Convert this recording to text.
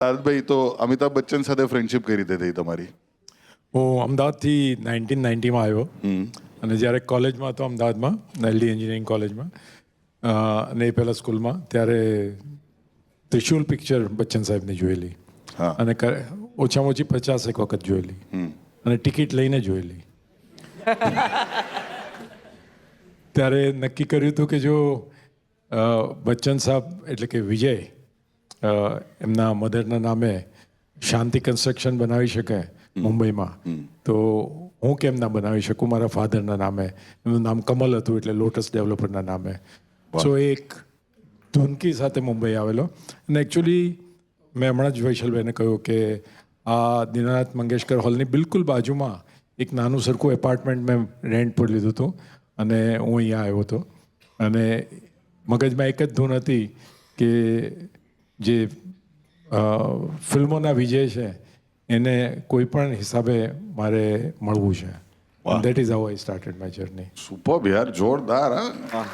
ભાઈ, તો અમિતાભ બચ્ચન સાથે ફ્રેન્ડશિપ કઈ રીતે થઈ તમારી? હું અમદાવાદથી 1990માં આવ્યો અને જ્યારે કોલેજમાં હતો અમદાવાદમાં એલડી એન્જિનિયરિંગ કોલેજમાં અને એ પહેલાં સ્કૂલમાં ત્યારે ત્રિશુલ પિક્ચર બચ્ચન સાહેબની જોયેલી હા. અને ઓછામાં ઓછી 50 વખત જોયેલી અને ટિકિટ લઈને જોયેલી. ત્યારે નક્કી કર્યું હતું કે જો બચ્ચન સાહેબ એટલે કે વિજય એમના મધરના નામે શાંતિ કન્સ્ટ્રક્શન બનાવી શકે મુંબઈમાં, તો હું કેમ ના બનાવી શકું મારા ફાધરના નામે. એમનું નામ કમલ હતું એટલે લોટસ ડેવલપરના નામે. સો એક ધૂનકી સાથે મુંબઈ આવેલો અને એકચ્યુઅલી મેં હમણાં જ વૈશલભાઈને કહ્યું કે આ દીનાનાથ મંગેશકર હોલની બિલકુલ બાજુમાં એક નાનું સરખું એપાર્ટમેન્ટ મેં રેન્ટ પર લીધું હતું અને હું અહીંયા આવ્યો હતો અને મગજમાં એક જ ધૂન હતી કે જે ફિલ્મોના વિજય છે એને કોઈ પણ હિસાબે મારે મળવું છે. That is how I started my journey. Superb યાર, જોરદાર. હા.